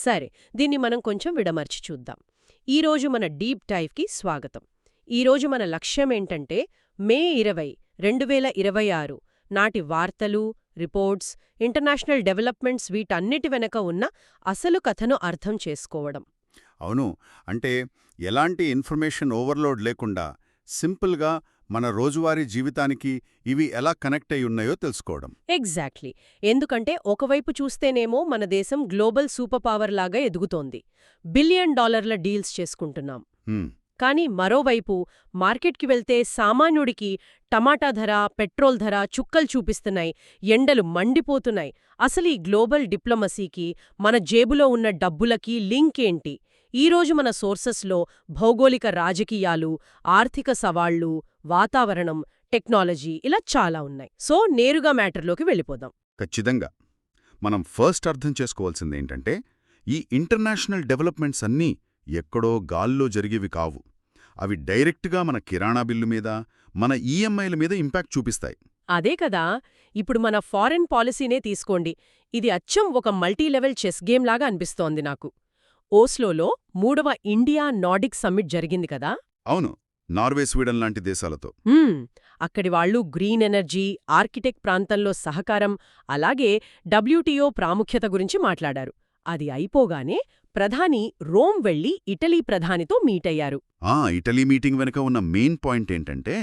సరే, దీన్ని మనం కొంచెం విడమర్చి చూద్దాం. ఈరోజు మన డీప్ డైవ్కి స్వాగతం. ఈరోజు మన లక్ష్యమేంటంటే మే 20, 2026 నాటి వార్తలు, రిపోర్ట్స్, ఇంటర్నేషనల్ డెవలప్మెంట్స్ వీటన్నిటి వెనక ఉన్న అసలు కథను అర్థం చేసుకోవడం. అవును. అంటే ఎలాంటి ఇన్ఫర్మేషన్ ఓవర్లోడ్ లేకుండా సింపుల్గా మన రోజువారీ జీవితానికి ఇవి ఎలా కనెక్ట్ అయి ఉన్నాయో తెలుసుకోవడం. ఎగ్జాక్ట్లీ. ఎందుకంటే ఒకవైపు చూస్తేనేమో మన దేశం గ్లోబల్ సూపర్ పవర్ లాగా ఎదుగుతోంది. బిలియన్ డాలర్ల డీల్స్ చేసుకుంటున్నాం. హ్మ్, కానీ మరోవైపు మార్కెట్కి వెళ్తే సామాన్యుడికి టమాటా ధర, పెట్రోల్ ధర చుక్కలు చూపిస్తున్నాయి, ఎండలు మండిపోతున్నాయి. అసలు ఈ గ్లోబల్ డిప్లొమసీకి, మన జేబులో ఉన్న డబ్బులకి లింక్ ఏంటి? ఈరోజు మన సోర్సెస్లో భౌగోళిక రాజకీయాలు, ఆర్థిక సవాళ్లు, వాతావరణం, టెక్నాలజీ ఇలా చాలా ఉన్నాయి. సో నేరుగా మ్యాటర్లోకి వెళ్ళిపోదాం. ఖచ్చితంగా. మనం ఫస్ట్ అర్థం చేసుకోవాల్సిందేంటంటే ఈ ఇంటర్నేషనల్ డెవలప్మెంట్స్ అన్నీ ఎక్కడో గాల్లో జరిగేవి కావు. అవి డైరెక్ట్గా మన కిరాణా బిల్లు మీద, మన ఈఎంఐల మీద ఇంపాక్ట్ చూపిస్తాయి. అదే కదా. ఇప్పుడు మన ఫారెన్ పాలసీనే తీసుకోండి. ఇది అచ్చం ఒక మల్టీలెవెల్ చెస్ గేమ్ లాగా అనిపిస్తోంది నాకు. ఓస్లోలో 3వ ఇండియా నార్డిక్ సమ్మిట్ జరిగింది కదా. అవును, నార్వే, స్వీడన్ లాంటి దేశాలతో. అక్కడి వాళ్ళు గ్రీన్ ఎనర్జీ, ఆర్కిటెక్ట్ ప్రాంతంలో సహకారం, అలాగే డబ్ల్యూటీఓ ప్రాముఖ్యత గురించి మాట్లాడారు. అది అయిపోగానే ప్రధాని రోమ్ వెళ్లి ఇటలీ ప్రధానితో మీటయ్యారు. ఇటలీ మీటింగ్ వెనుక ఉన్న మెయిన్ పాయింట్ ఏంటంటే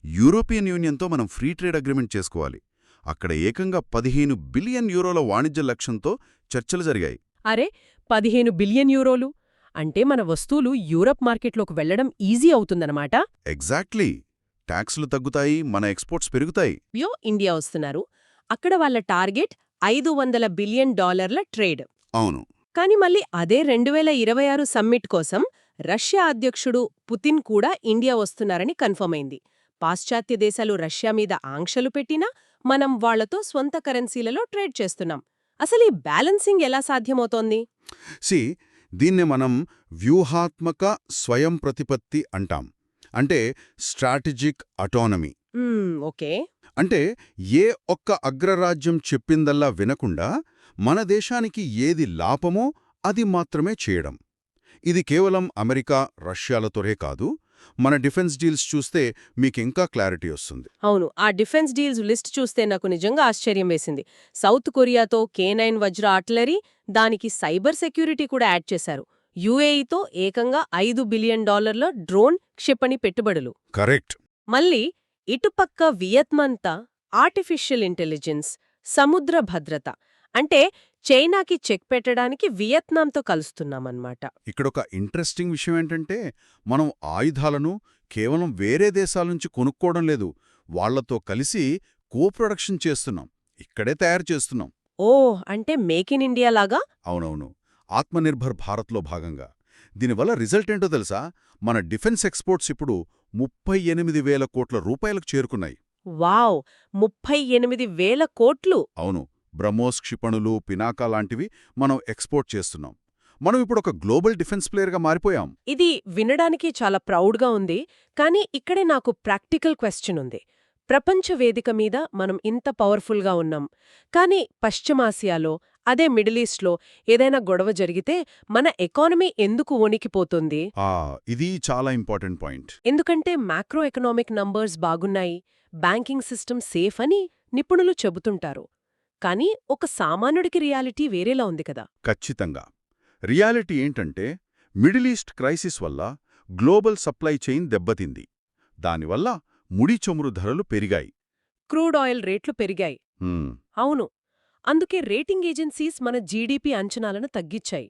యూరోపియన్ యూనియన్తో మనం ఫ్రీ ట్రేడ్ అగ్రిమెంట్ చేసుకోవాలి. అక్కడ ఏకంగా 15 బిలియన్ యూరోల వాణిజ్య లక్ష్యంతో చర్చలు జరిగాయి. అరే, 15 బిలియన్ యూరోలు అంటే మన వస్తువులు యూరప్ మార్కెట్లోకి వెళ్లడం ఈజీ అవుతుందన్నమాట. ఎగ్జాక్ట్లీ. ట్యాక్సులు తగ్గుతాయి, మన ఎక్స్పోర్ట్స్ పెరుగుతాయి. ఇండియా వస్తున్నారు. అక్కడ వాళ్ళ టార్గెట్ $500 బిలియన్ ట్రేడ్. అవును. కాని మళ్ళీ అదే 2026 సమ్మిట్ కోసం రష్యా అధ్యక్షుడు పుతిన్ కూడా ఇండియా వస్తున్నారని కన్ఫర్మ్ అయింది. పాశ్చాత్య దేశాలు రష్యా మీద ఆంక్షలు పెట్టినా మనం వాళ్లతో స్వంత కరెన్సీలలో ట్రేడ్ చేస్తున్నాం. అసలు ఈ బ్యాలెన్సింగ్ ఎలా సాధ్యమవుతోంది? దీన్నే మనం వ్యూహాత్మక స్వయం ప్రతిపత్తి అంటాం. అంటే స్ట్రాటజిక్ అటానమీ. ఓకే. అంటే ఏ ఒక్క అగ్రరాజ్యం చెప్పిందల్లా వినకుండా మన దేశానికి ఏది లాభమో అది మాత్రమే చేయడం. ఇది కేవలం అమెరికా, రష్యాలతోనే కాదు. మన డిఫెన్స్ డీల్స్ చూస్తే మీకింకా క్లారిటీ వస్తుంది. అవును, ఆ డిఫెన్స్ డీల్స్ లిస్ట్ చూస్తే నాకు నిజంగా ఆశ్చర్యం వేసింది. సౌత్ కొరియాతో K9 వజ్ర ఆర్టిలరీ, దానికి సైబర్ సెక్యూరిటీ కూడా యాడ్ చేశారు. యుఏఈతో ఏకంగా $5 బిలియన్ డ్రోన్ క్షిపణి పెట్టుబడులు. కరెక్ట్. మళ్ళీ ఇటుపక్క వియత్మంతా ఆర్టిఫిషియల్ ఇంటెలిజెన్స్, సముద్ర భద్రత అంటే చైనాకి చెక్ పెట్టడానికి వియత్నాంతో కలుస్తున్నామన్నమాట. ఇక్కడొక ఇంట్రెస్టింగ్ విషయం ఏంటంటే మనం ఆయుధాలను కేవలం వేరే దేశాల నుంచి కొనుక్కోవడం లేదు, వాళ్లతో కలిసి కోప్రొడక్షన్ చేస్తున్నాం, ఇక్కడే తయారు చేస్తున్నాం. అంటే మేక్ ఇన్ ఇండియా లాగా? అవునవును, ఆత్మనిర్భర్ భారత్లో భాగంగా. దీనివల్ల రిజల్ట్ ఏంటో తెలుసా? మన డిఫెన్స్ ఎక్స్పోర్ట్స్ ఇప్పుడు 38,000 కోట్ల రూపాయలకు చేరుకున్నాయి. వావ్, 38,000 కోట్లు! అవును, బ్రహ్మోస్ క్షిపణులు, పినాకా లాంటివి మనం ఎక్స్పోర్ట్ చేస్తున్నాం. మనం ఇప్పుడు ఒక గ్లోబల్ డిఫెన్స్ ప్లేయర్గా మారిపోయాం. ఇది వినడానికి చాలా ప్రౌడ్గా ఉంది. కానీ ఇక్కడే నాకు ప్రాక్టికల్ క్వశ్చన్ ఉంది. ప్రపంచ వేదిక మీద మనం ఇంత పవర్ఫుల్గా ఉన్నాం, కానీ పశ్చిమాసియాలో, అదే మిడిల్ ఈస్ట్లో ఏదైనా గొడవ జరిగితే మన ఎకానమీ ఎందుకు వణికిపోతుంది? ఇది చాలా ఇంపార్టెంట్ పాయింట్. ఎందుకంటే మ్యాక్రో ఎకనామిక్ నంబర్స్ బాగున్నాయి, బ్యాంకింగ్ సిస్టమ్ సేఫ్ అని నిపుణులు చెబుతుంటారు. కానీ ఒక సామాన్యుడికి రియాలిటీ వేరేలా ఉంది కదా. ఖచ్చితంగా. రియాలిటీ ఏంటంటే మిడిల్ ఈస్ట్ క్రైసిస్ వల్ల గ్లోబల్ సప్లై చైన్ దెబ్బతింది. దానివల్ల ముడి చమురు ధరలు పెరిగాయి, క్రూడ్ ఆయిల్ రేట్లు పెరిగాయి. అవును, అందుకే రేటింగ్ ఏజెన్సీస్ మన జీడీపీ అంచనాలను తగ్గించాయి.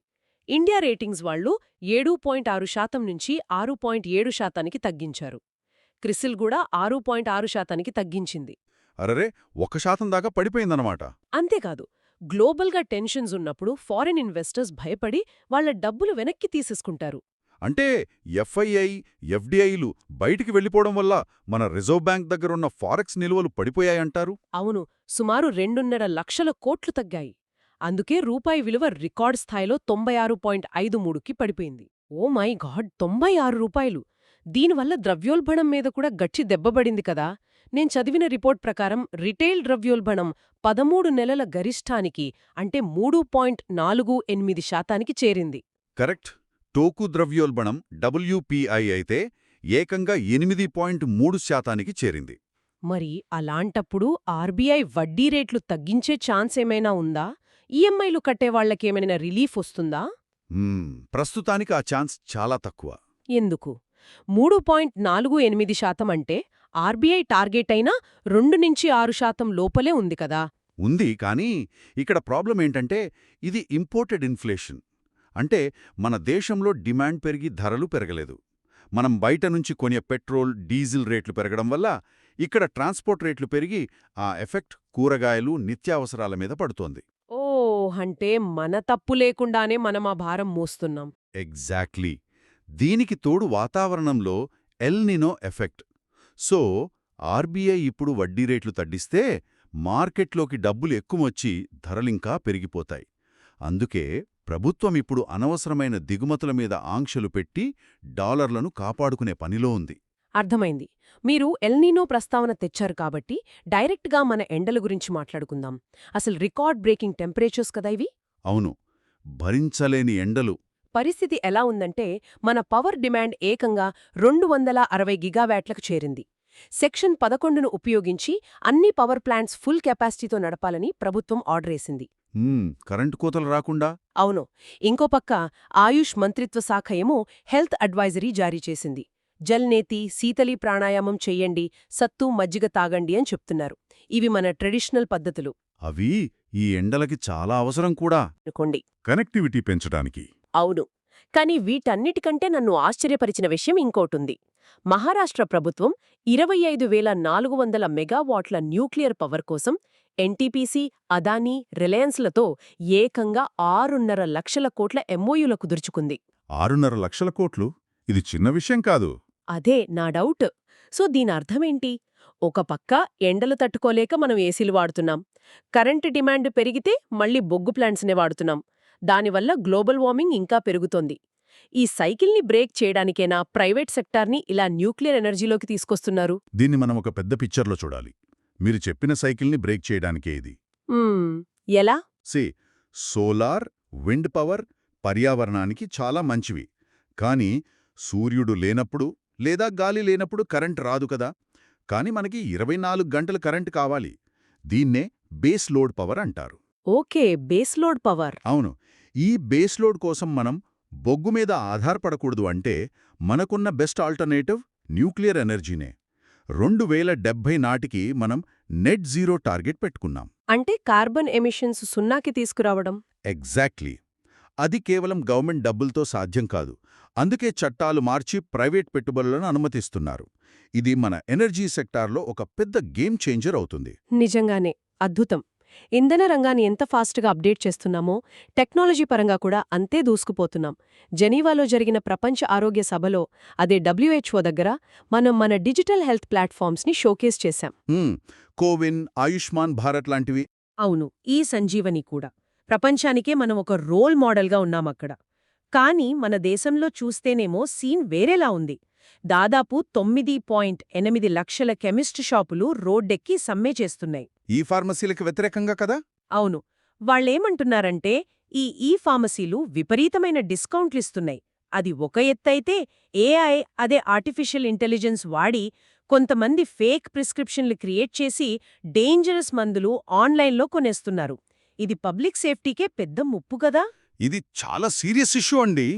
ఇండియా రేటింగ్స్ వాళ్లు 7.6% నుంచి 6.7%కి తగ్గించారు. క్రిసిల్ కూడా 6.6%కి తగ్గించింది. అరరే, 1% దాకా పడిపోయిందన్నమాట. అంతేకాదు, గ్లోబల్గా టెన్షన్స్ ఉన్నప్పుడు ఫారిన్ ఇన్వెస్టర్స్ భయపడి వాళ్ల డబ్బులు వెనక్కి తీసేసుకుంటారు. అంటే ఎఫ్ఐఐ, ఎఫ్డిఐలు బయటికి వెళ్లిపోవడం వల్ల మన రిజర్వ్ బ్యాంక్ దగ్గరున్న ఫారెక్స్ నిల్వలు పడిపోయాయంటారు. అవును, సుమారు 2.5 లక్షల కోట్లు తగ్గాయి. అందుకే రూపాయి విలువ రికార్డ్ స్థాయిలో 96.53కి పడిపోయింది. ఓ మై గాడ్, 96 రూపాయలు! దీనివల్ల ద్రవ్యోల్బణం మీద కూడా గట్టి దెబ్బబడింది కదా. నేను చదివిన రిపోర్ట్ ప్రకారం రిటైల్ ద్రవ్యోల్బణం 13 నెలల గరిష్టానికి అంటే 3.48% చేరింది. కరెక్ట్. టోకు ద్రవ్యోల్బణం WPI అయితే ఏకంగా 8.3% చేరింది. మరి అలాంటప్పుడు ఆర్బీఐ వడ్డీ రేట్లు తగ్గించే ఛాన్స్ ఏమైనా ఉందా? ఈఎంఐలు కట్టేవాళ్లకేమైనా రిలీఫ్ వస్తుందా? ప్రస్తుతానికి ఆ ఛాన్స్ చాలా తక్కువ. ఎందుకు? 3.48% అంటే ఆర్బీఐ టార్గెట్ అయినా 2-6% లోపలే ఉంది కదా. ఉంది, కానీ ఇక్కడ ప్రాబ్లం ఏంటంటే ఇది ఇంపోర్టెడ్ ఇన్ఫ్లేషన్. అంటే మన దేశంలో డిమాండ్ పెరిగి ధరలు పెరగలేదు. మనం బయట నుంచి కొనే పెట్రోల్, డీజిల్ రేట్లు పెరగడం వల్ల ఇక్కడ ట్రాన్స్పోర్ట్ రేట్లు పెరిగి ఆ ఎఫెక్ట్ కూరగాయలు, నిత్యావసరాల మీద పడుతోంది. ఓ, అంటే మన తప్పు లేకుండానే మనం ఆ భారం మోస్తున్నాం. ఎగ్జాక్ట్లీ. దీనికి తోడు వాతావరణంలో El Nino effect. So RBI ఇప్పుడు వడ్డీ రేట్లు తగ్గిస్తే మార్కెట్లోకి డబ్బులు ఎక్కువొచ్చి ధరలింకా పెరిగిపోతాయి. అందుకే ప్రభుత్వం ఇప్పుడు అనవసరమైన దిగుమతుల మీద ఆంక్షలు పెట్టి డాలర్లను కాపాడుకునే పనిలో ఉంది. అర్థమైంది. మీరు ఎల్నీనో ప్రస్తావన తెచ్చారు కాబట్టి డైరెక్ట్గా మన ఎండల గురించి మాట్లాడుకుందాం. అసలు రికార్డ్ బ్రేకింగ్ టెంపరేచర్స్ కదా ఇవి. అవును, భరించలేని ఎండలు. పరిస్థితి ఎలా ఉందంటే మన పవర్ డిమాండ్ ఏకంగా 260 గిగావాట్లకు చేరింది. సెక్షన్ 11ను ఉపయోగించి అన్ని పవర్ ప్లాంట్స్ ఫుల్ కెపాసిటీతో నడపాలని ప్రభుత్వం ఆర్డరేసింది. కరెంటు కోతలు రాకుండా. అవును. ఇంకో పక్క ఆయుష్ మంత్రిత్వ శాఖ ఏమో హెల్త్ అడ్వైజరీ జారీ చేసింది. జల్నేతి, శీతలీ ప్రాణాయామం చెయ్యండి, సత్తు మజ్జిగ తాగండి అని చెప్తున్నారు. ఇవి మన ట్రెడిషనల్ పద్ధతులు. అవి ఈ ఎండలకి చాలా అవసరం కూడా. అనుకోండి. కనెక్టివిటీ పెంచడానికి. అవును. కాని వీటన్నిటికంటే నన్ను ఆశ్చర్యపరిచిన విషయం ఇంకోటుంది. మహారాష్ట్ర ప్రభుత్వం 25,400 మెగావాట్ల న్యూక్లియర్ పవర్ కోసం ఎన్టీపీసీ, అదానీ, రిలయన్స్లతో ఏకంగా 6.5 లక్షల కోట్ల ఎంఓయూలు కుదుర్చుకుంది. 6.5 లక్షల కోట్లు? ఇది చిన్న విషయం కాదు. అదే నా డౌట్. సో దీనర్థమేంటి? ఒక పక్క ఎండలు తట్టుకోలేక మనం ఏసీలు వాడుతున్నాం. కరెంటు డిమాండ్ పెరిగితే మళ్ళీ బొగ్గు ప్లాంట్స్నే వాడుతున్నాం. దానివల్ల గ్లోబల్ వార్మింగ్ ఇంకా పెరుగుతోంది. ఈ సైకిల్ని బ్రేక్ చేయడానికేనా ప్రైవేట్ సెక్టార్ని ఇలా న్యూక్లియర్ ఎనర్జీలోకి తీసుకొస్తున్నారు? దీన్ని మనం ఒక పెద్ద పిక్చర్లో చూడాలి. మీరు చెప్పిన సైకిల్ని బ్రేక్ చేయడానికే ఇది. ఎలా? సోలార్, విండ్ పవర్ పర్యావరణానికి చాలా మంచివి. కానీ సూర్యుడు లేనప్పుడు లేదా గాలి లేనప్పుడు కరెంట్ రాదు కదా. కాని మనకి 24 గంటలు కరెంట్ కావాలి. దీన్నే బేస్ లోడ్ పవర్ అంటారు. Okay, base load power. అవును. ఈ బేస్ లోడ్ కోసం మనం బొగ్గు మీద ఆధారపడకూడదు. అంటే మనకున్న బెస్ట్ ఆల్టర్నేటివ్ న్యూక్లియర్ ఎనర్జీనే. 2070 నాటికి మనం నెట్ జీరో టార్గెట్ పెట్టుకున్నాం. అంటే కార్బన్ ఎమిషన్స్ 0కి తీసుకురావడం. ఎగ్జాక్ట్లీ. అది కేవలం గవర్నమెంట్ డబ్బులతో సాధ్యం కాదు. అందుకే చట్టాలు మార్చి ప్రైవేట్ పెట్టుబడులను అనుమతిస్తున్నారు. ఇది మన ఎనర్జీ సెక్టార్లో ఒక పెద్ద గేమ్ చేంజర్ అవుతుంది. నిజంగానే అద్భుతం. ఇంధన రంగాన్ని ఎంత ఫాస్ట్గా అప్డేట్ చేస్తున్నామో టెక్నాలజీ పరంగా కూడా అంతే దూసుకుపోతున్నాం. జెనీవాలో జరిగిన ప్రపంచ ఆరోగ్య సభలో, అదే WHO దగ్గర మనం మన డిజిటల్ హెల్త్ ప్లాట్ఫామ్స్ని షోకేస్ చేశాం. కోవిన్, ఆయుష్మాన్ భారత్ లాంటివి. అవును, ఈ సంజీవని కూడా. ప్రపంచానికే మనం ఒక రోల్ మోడల్గా ఉన్నామక్కడ. కానీ మన దేశంలో చూస్తేనేమో సీన్ వేరేలా ఉంది. దాదాపు 9.8 లక్షల కెమిస్ట్ షాపులు రోడ్డెక్కి సమ్మె చేస్తున్నాయి. ఈ ఫార్మసీలకు వ్యతిరేకంగా కదా? అవును. వాళ్ళేమంటున్నారంటే ఈ ఫార్మసీలు విపరీతమైన డిస్కౌంట్లిస్తున్నాయి. అది ఒక ఎత్తైతే ఏఐ, అదే ఆర్టిఫిషియల్ ఇంటెలిజెన్స్ వాడి కొంతమంది ఫేక్ ప్రిస్క్రిప్షన్లు క్రియేట్ చేసి డేంజరస్ మందులు ఆన్లైన్లో కొనేస్తున్నారు. ఇది పబ్లిక్ సేఫ్టీకే పెద్ద ముప్పు కదా. ఇది చాలా సీరియస్ ఇష్యూ అండి.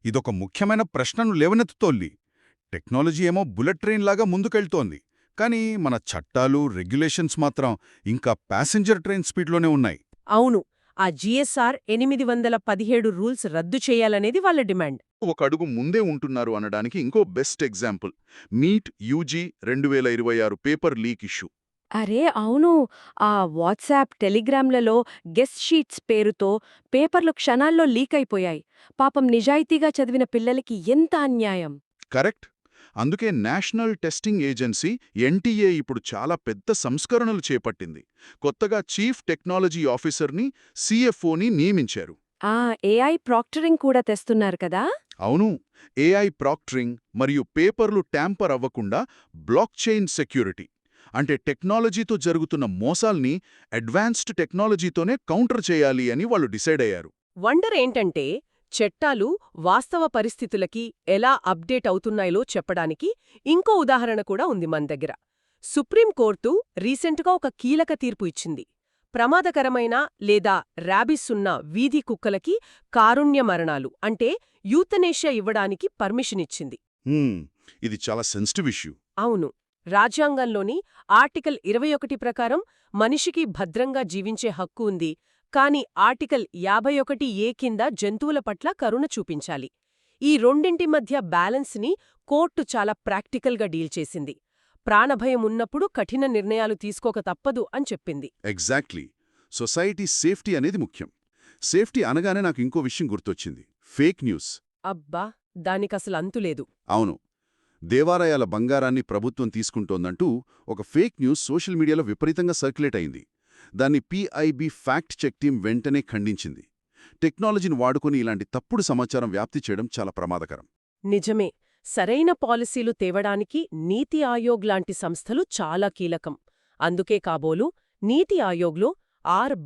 ఇదొక ముఖ్యమైన ప్రశ్నను లేవనెత్తుతోంది. టెక్నాలజీ ఏమో బుల్లెట్ ట్రైన్ లాగా ముందుకెళ్తోంది. కానీ మన చట్టాలు, రెగ్యులేషన్స్ మాత్రం ఇంకా ప్యాసింజర్ ట్రైన్ స్పీడ్లోనే ఉన్నాయి. అవును. ఆ GSR 817 రూల్స్ రద్దు చేయాలనేది వాళ్ళ డిమాండ్. ఒక అడుగు ముందే ఉంటున్నారు అనడానికి ఇంకో best example NEET UG 2026 paper leak issue. అరే అవును. ఆ వాట్సాప్, టెలిగ్రామ్లలో గెస్ట్ షీట్స్ పేరుతో పేపర్లు క్షణాల్లో లీక్ అయిపోయాయి. పాపం నిజాయితీగా చదివిన పిల్లలకి ఎంత అన్యాయం. కరెక్ట్. అందుకే నేషనల్ టెస్టింగ్ ఏజెన్సీ NTA ఇప్పుడు చాలా పెద్ద సంస్కరణలు చేపట్టింది. కొత్తగా చీఫ్ టెక్నాలజీ ఆఫీసర్ని, CFOని నియమించారు. AI ప్రాక్టరింగ్ కూడా తెస్తున్నారు కదా. అవును. AI ప్రాక్టరింగ్ మరియు పేపర్లు ట్యాంపర్ అవ్వకుండా బ్లాక్ చైన్ సెక్యూరిటీ అంటే టెక్నాలజీతో జరుగుతున్న మోసాల్ని అడ్వాన్స్డ్ టెక్నాలజీతోనే కౌంటర్ చేయాలి అని వాళ్ళు డిసైడ్ అయ్యారు. వండర్ ఏంటంటే చట్టాలు వాస్తవ పరిస్థితులకి ఎలా అప్డేట్ అవుతున్నాయో చెప్పడానికి ఇంకో ఉదాహరణ కూడా ఉంది మన దగ్గర. సుప్రీంకోర్టు రీసెంట్గా ఒక కీలక తీర్పు ఇచ్చింది. ప్రమాదకరమైన లేదా ర్యాబిస్ ఉన్న వీధి కుక్కలకి కారుణ్య మరణాలు అంటే యూతనేషియా ఇవ్వడానికి పర్మిషన్ ఇచ్చింది. ఇది చాలా సెన్సిటివ్ ఇష్యూ. అవును. రాజ్యాంగంలోని ఆర్టికల్ 21 ప్రకారం మనిషికి భద్రంగా జీవించే హక్కు ఉంది, కాని ఆర్టికల్ 51A కింద జంతువుల పట్ల కరుణ చూపించాలి. ఈ రెండింటి మధ్య బ్యాలెన్స్ని కోర్టు చాలా ప్రాక్టికల్గా డీల్ చేసింది. ప్రాణభయం ఉన్నప్పుడు కఠిన నిర్ణయాలు తీసుకోక తప్పదు అని చెప్పింది. ఎగ్జాక్ట్లీ. సొసైటీ సేఫ్టీ అనేది ముఖ్యం. సేఫ్టీ అనగానే నాకు ఇంకో విషయం గుర్తొచ్చింది. Fake news. అబ్బా, దానికసలు అంతులేదు. అవును. దేవాలయాల బంగారాన్ని ప్రభుత్వం తీసుకుంటోందంటూ ఒక ఫేక్ న్యూస్ సోషల్ మీడియాలో విపరీతంగా సర్క్యులేట్ అయింది. దాన్ని PIB ఫ్యాక్ట్ చెక్ టీం వెంటనే ఖండించింది. టెక్నాలజీని వాడుకుని ఇలాంటి తప్పుడు సమాచారం వ్యాప్తి చేయడం చాలా ప్రమాదకరం. నిజమే. సరైన పాలసీలు తేవడానికి నీతి ఆయోగ్ లాంటి సంస్థలు చాలా కీలకం. అందుకే కాబోలు నీతి ఆయోగ్లో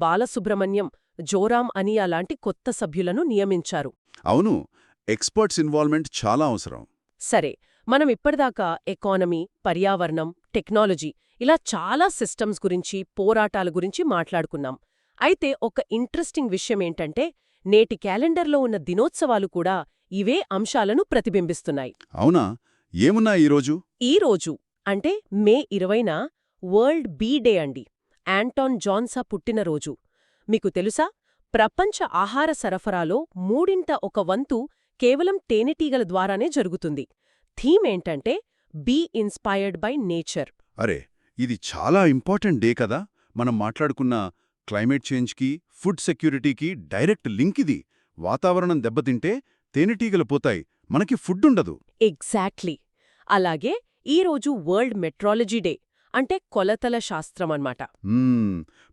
బాలసుబ్రహ్మణ్యం, జోరాం అనియా లాంటి కొత్త సభ్యులను నియమించారు. అవును. ఎక్స్పర్ట్స్ ఇన్వాల్వ్మెంట్ చాలా అవసరం. సరే, మనం ఇప్పటిదాకా ఎకానమీ, పర్యావరణం, టెక్నాలజీ ఇలా చాలా సిస్టమ్స్ గురించి, పోరాటాల గురించి మాట్లాడుకున్నాం. అయితే ఒక ఇంట్రెస్టింగ్ విషయమేంటంటే నేటి క్యాలెండర్లో ఉన్న దినోత్సవాలు కూడా ఇవే అంశాలను ప్రతిబింబిస్తున్నాయి. అవునా? ఏమున్నా ఈరోజు? ఈరోజు అంటే మే 20న వరల్డ్ బీ డే అండి. యాంటాన్ జాన్సా పుట్టినరోజు. మీకు తెలుసా, ప్రపంచ ఆహార సరఫరాలో 1/3 కేవలం తేనెటీగల ద్వారానే జరుగుతుంది. థీమ్ ఏంటంటే బీ ఇన్స్పైర్డ్ బై నేచర్. అరే, ఇది చాలా ఇంపార్టెంట్ డే కదా. మనం మాట్లాడుకున్న క్లైమేట్ చేంజ్కి, ఫుడ్ సెక్యూరిటీకి డైరెక్ట్ లింక్ ఇది. వాతావరణం దెబ్బతింటే తేనెటీగలు పోతాయి, మనకి ఫుడ్ ఉండదు. ఎగ్జాక్ట్లీ. అలాగే ఈరోజు వరల్డ్ మెట్రాలజీ డే, అంటే కొలతల శాస్త్రమన్నమాట.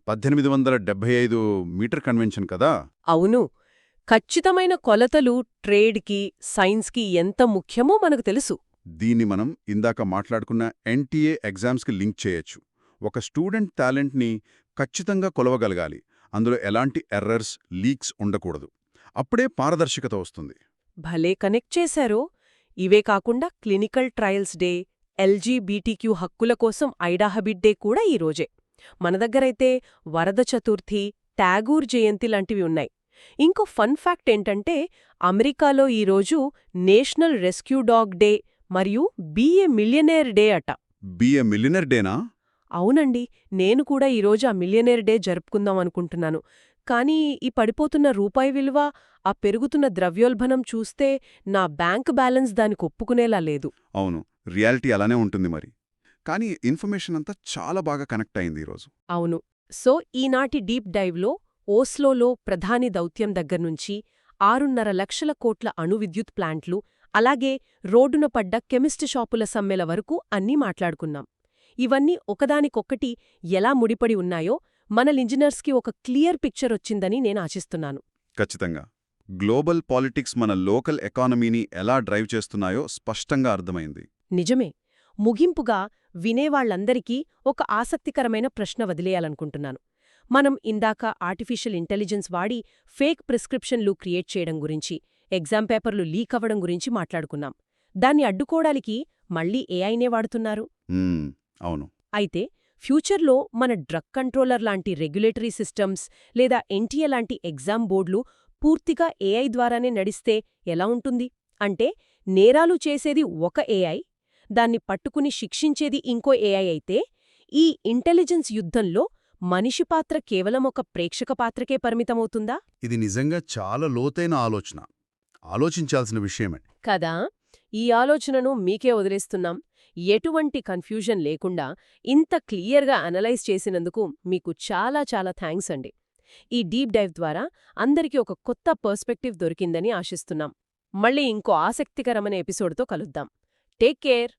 1875 మీటర్ కన్వెన్షన్ కదా. అవును. ఖచ్చితమైన కొలతలు ట్రేడ్కి, సైన్స్కి ఎంత ముఖ్యమో మనకు తెలుసు. దీన్ని మనం ఇందాక మాట్లాడుకున్న NTA ఎగ్జామ్స్కి లింక్ చేయొచ్చు. ఒక స్టూడెంట్ టాలెంట్ని ఖచ్చితంగా కొలవగలగాలి. అందులో ఎలాంటి ఎర్రర్స్, లీక్స్ ఉండకూడదు. అప్పుడే పారదర్శకత వస్తుంది. భలే కనెక్ట్ చేశారో. ఇవే కాకుండా క్లినికల్ ట్రయల్స్ డే, LGBTQ హక్కుల కోసం ఐడాహబిట్ డే కూడా ఈరోజే. మన దగ్గరైతే వరద చతుర్థి, టాగూర్ జయంతి లాంటివి ఉన్నాయి. ఇంకో ఫన్ ఫ్యాక్ట్ ఏంటంటే అమెరికాలో ఈరోజు నేషనల్ రెస్క్యూ డాగ్ డే మరియు బీ ఏ మిలియనేర్ డే అట. బీ ఏ మిలియనర్ డేనా? అవునండి. నేను కూడా ఈరోజు ఆ మిలియనేర్ డే జరుపుకుందాం అనుకుంటున్నాను. కానీ ఈ పడిపోతున్న రూపాయి విలువ, ఆ పెరుగుతున్న ద్రవ్యోల్బణం చూస్తే నా బ్యాంక్ బ్యాలెన్స్ దానికి ఒప్పుకునేలా లేదు. అవును, రియాలిటీ అలానే ఉంటుంది మరి. కానీ ఇన్ఫర్మేషన్ అంతా చాలా బాగా కనెక్ట్ అయింది ఈరోజు. అవును. సో ఈనాటి డీప్ డైవ్లో ఓస్లోలో ప్రధాని దౌత్యం దగ్గర్నుంచి 6.5 లక్షల కోట్ల అణు విద్యుత్ ప్లాంట్లు, అలాగే రోడ్డున పడ్డ కెమిస్ట్ షాపుల సమ్మెల వరకు అన్నీ మాట్లాడుకున్నాం. ఇవన్నీ ఒకదానికొక్కటి ఎలా ముడిపడి ఉన్నాయో మన లింజినర్స్కి ఒక క్లియర్ పిక్చర్ వచ్చిందని నేను ఆశిస్తున్నాను. ఖచ్చితంగా. గ్లోబల్ పాలిటిక్స్ మన లోకల్ ఎకానమీని ఎలా డ్రైవ్ చేస్తున్నాయో స్పష్టంగా అర్థమైంది. నిజమే. ముగింపుగా వినేవాళ్లందరికీ ఒక ఆసక్తికరమైన ప్రశ్న వదిలేయాలనుకుంటున్నాను. మనం ఇందాక ఆర్టిఫిషియల్ ఇంటెలిజెన్స్ వాడి ఫేక్ ప్రిస్క్రిప్షన్లు క్రియేట్ చేయడం గురించి, ఎగ్జామ్ పేపర్లు లీక్ అవ్వడం గురించి మాట్లాడుకున్నాం. దాన్ని అడ్డుకోవడానికి మళ్లీ ఏఐనే వాడుతున్నారు. అవును. అయితే ఫ్యూచర్లో మన డ్రగ్ కంట్రోలర్ లాంటి రెగ్యులేటరీ సిస్టమ్స్ లేదా NTA లాంటి ఎగ్జామ్ బోర్డులు పూర్తిగా ఏఐ ద్వారానే నడిస్తే ఎలా ఉంటుంది? అంటే నేరాలు చేసేది ఒక ఏఐ, దాన్ని పట్టుకుని శిక్షించేది ఇంకో ఏఐ అయితే, ఈ ఇంటెలిజెన్స్ యుద్ధంలో మనిషి పాత్ర కేవలం ఒక ప్రేక్షక పాత్రకే పరిమితమవుతుందా? ఇది నిజంగా చాలా లోతైన ఆలోచన. ఆలోచించాల్సిన విషయమే కదా. ఈ ఆలోచనను మీకే వదిలేస్తున్నాం. ఎటువంటి కన్ఫ్యూజన్ లేకుండా ఇంత క్లియర్గా అనలైజ్ చేసినందుకు మీకు చాలా చాలా థ్యాంక్స్ అండి. ఈ డీప్ డైవ్ ద్వారా అందరికీ ఒక కొత్త పర్స్పెక్టివ్ దొరికిందని ఆశిస్తున్నాం. మళ్ళీ ఇంకో ఆసక్తికరమైన ఎపిసోడ్తో కలుద్దాం. Take care.